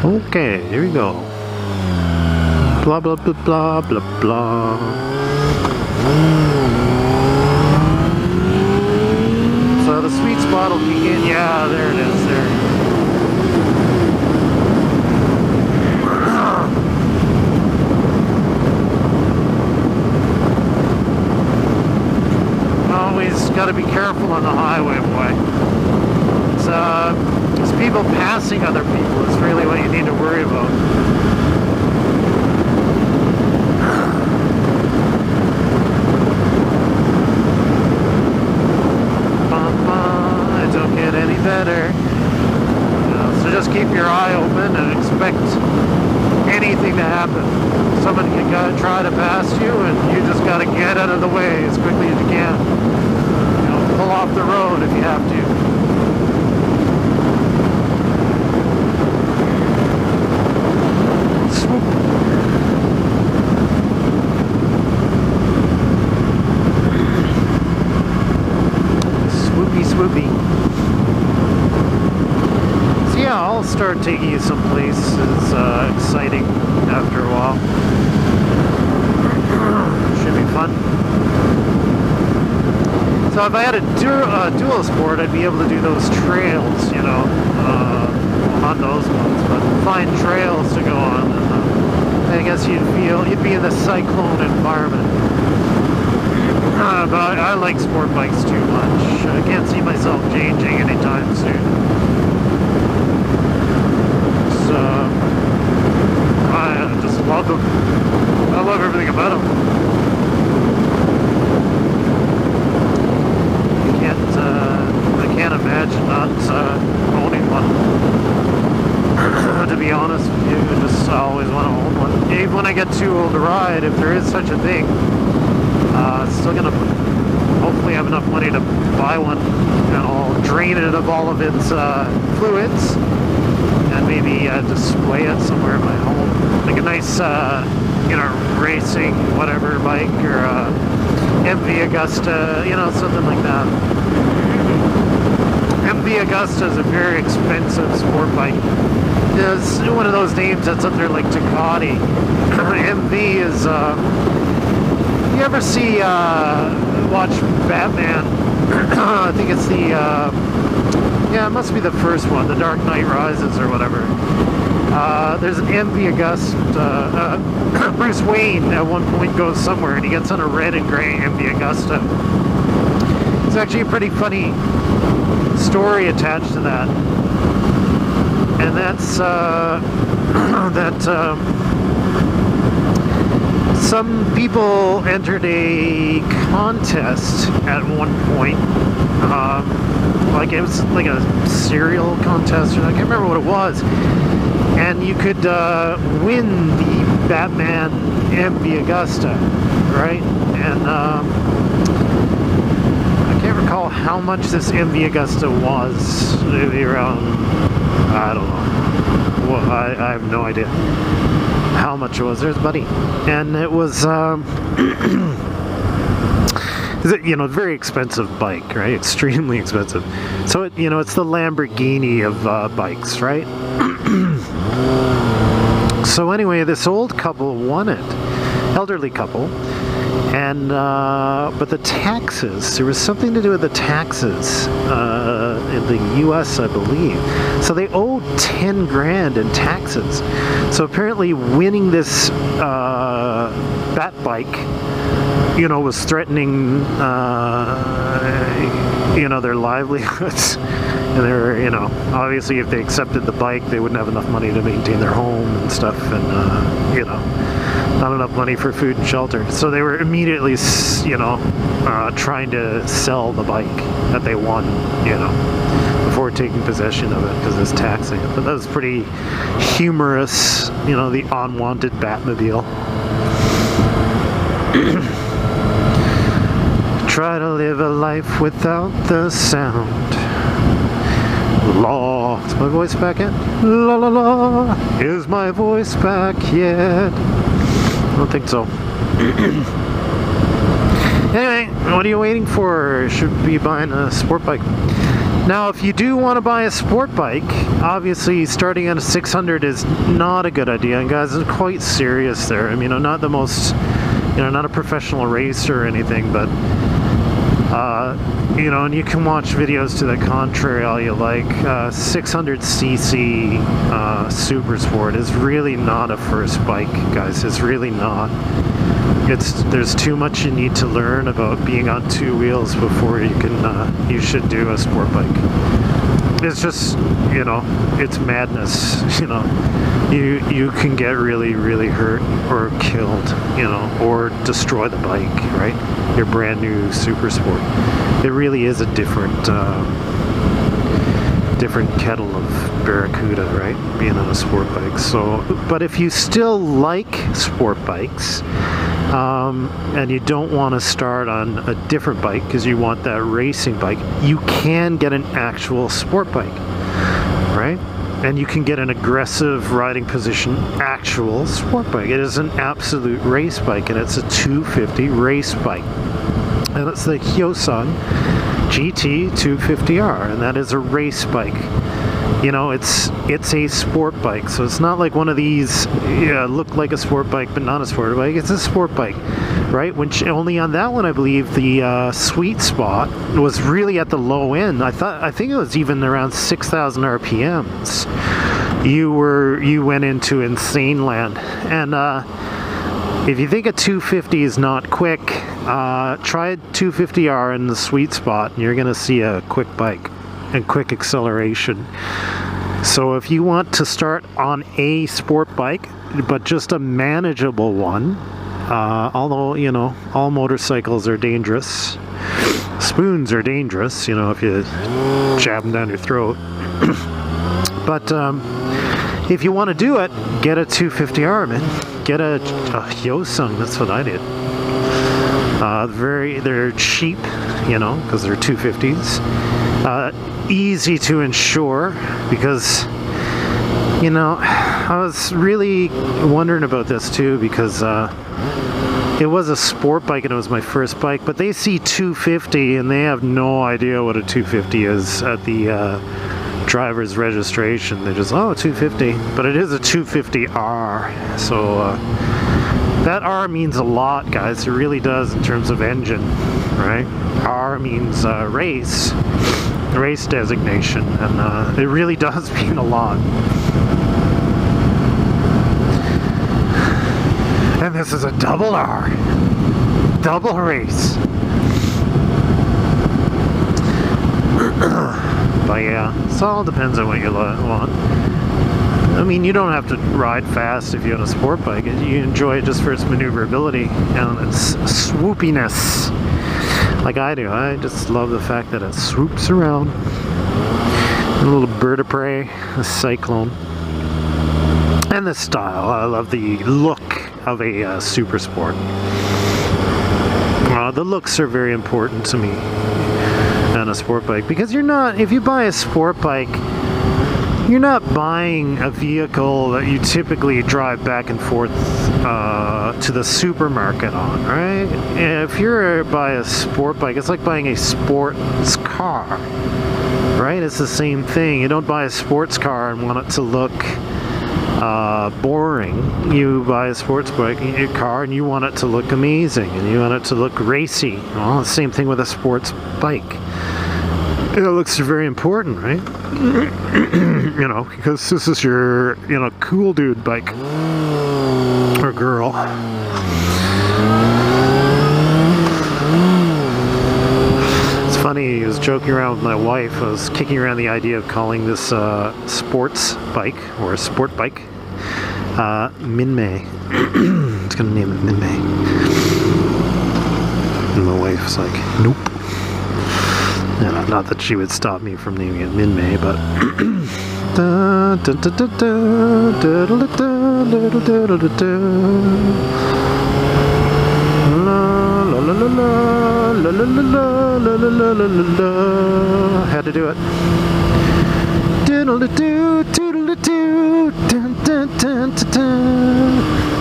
Okay, here we go. Blah blah blah blah blah blah. So the sweet spot will kick in. Yeah, there it is. There. Always got to be careful on the highway, boy. It's people passing other people is really what you need to worry about. It don't get any better. So just keep your eye open and expect anything to happen. Someone can try to pass you, and you just got to get out of the way as quickly as you can. Pull off the road if you have to. Swoop. Swoopy, swoopy. So yeah, I'll start taking you someplace exciting after a while. Should be fun. So if I had a dual sport, I'd be able to do those trails, on those ones, but find trails to go on. And, I guess you'd be in the cyclone environment. But I like sport bikes too much. I can't see myself changing anytime soon. So I just love them. I love everything about them. I can't imagine not owning one. To be honest with you, I just always want to own one. Even when I get too old to ride, if there is such a thing, still gonna hopefully have enough money to buy one, and I'll drain it of all of its fluids, and maybe display it somewhere in my home, like a nice, racing whatever bike or MV Augusta, something like that. MV Augusta is a very expensive sport bike. It's one of those names that's up there like Ducati. MV is, you ever see, watch Batman? I think it's the, it must be the first one, The Dark Knight Rises or whatever. There's an MV Augusta. Bruce Wayne at one point goes somewhere and he gets on a red and gray MV Augusta. It's actually a pretty funny story attached to that. And that's some people entered a contest at one point. Like it was like a cereal contest, or I can't remember what it was. And you could win the Batman MV Augusta, right? And I can't recall how much this MV Augusta was. Maybe around, I don't know. Well, I have no idea how much it was. There's Buddy. And it was, very expensive bike, right? Extremely expensive. So, it's the Lamborghini of bikes, right? So anyway, this old couple won it, elderly couple, and but the taxes, there was something to do with the taxes in the U.S., I believe. So they owed 10 grand in taxes. So apparently winning this bat bike, was threatening, their livelihoods. And they were, obviously if they accepted the bike, they wouldn't have enough money to maintain their home and stuff, and, not enough money for food and shelter. So they were immediately, trying to sell the bike that they won, before taking possession of it, because it's taxing it. But that was pretty humorous, the unwanted Batmobile. Try to live a life without the sound. Law. Is my voice back yet? La la la. Is my voice back yet? I don't think so. Anyway, what are you waiting for? Should be buying a sport bike. Now, if you do want to buy a sport bike, obviously starting at a 600 is not a good idea. And guys, I'm quite serious there. I mean, I'm not the most, not a professional racer or anything, but and you can watch videos to the contrary all you like. 600cc Super Sport is really not a first bike, guys. It's really not. There's too much you need to learn about being on two wheels before you should do a sport bike. It's just, it's madness. You can get really, really hurt or killed, or destroy the bike, right? Your brand new Super Sport. It really is a different kettle of barracuda, right? Being on a sport bike. So, but if you still like sport bikes, and you don't want to start on a different bike because you want that racing bike, you can get an actual sport bike, right? And you can get an aggressive riding position actual sport bike. It is an absolute race bike, and it's a 250 race bike. And it's the Hyosung GT 250R, and that is a race bike. It's a sport bike, so it's not like one of these look like a sport bike but not a sport bike. It's a sport bike, right? Which only on that one, I believe the sweet spot was really at the low end. I think it was even around 6,000 RPMs. You went into insane land, and if you think a 250 is not quick, try a 250R in the sweet spot, and you're going to see a quick bike and quick acceleration. So if you want to start on a sport bike, but just a manageable one, although, all motorcycles are dangerous. Spoons are dangerous, if you jab them down your throat. But if you want to do it, get a 250R, man. Get a Hyosung, that's what I did. They're cheap, because they're 250s. Easy to insure, because I was really wondering about this too, because it was a sport bike and it was my first bike, but they see 250 and they have no idea what a 250 is at the driver's registration. They just, 250, but it is a 250R. So that R means a lot, guys. It really does in terms of engine, right? R means race designation, and it really does mean a lot. And this is a double R, double race. But yeah, it all depends on what you want. I mean, you don't have to ride fast if you have a sport bike. You enjoy it just for its maneuverability and its swoopiness, like I do. I just love the fact that it swoops around. A little bird of prey, a cyclone. And the style. I love the look of a super sport. The looks are very important to me on a sport bike, because if you buy a sport bike, you're not buying a vehicle that you typically drive back and forth to the supermarket on, right? If you're buy a sport bike, it's like buying a sports car, right? It's the same thing. You don't buy a sports car and want it to look boring. You buy a sports bike, a car, and you want it to look amazing, and you want it to look racy. Well, the same thing with a sports bike. It looks very important, right? Because this is your, cool dude bike. Or girl. It's funny, I was joking around with my wife. I was kicking around the idea of calling this sports bike, or a sport bike, Minmay. It's gonna name it Minmay. And my wife's like, nope. Not that she would stop me from naming it Minmay, but had to do it.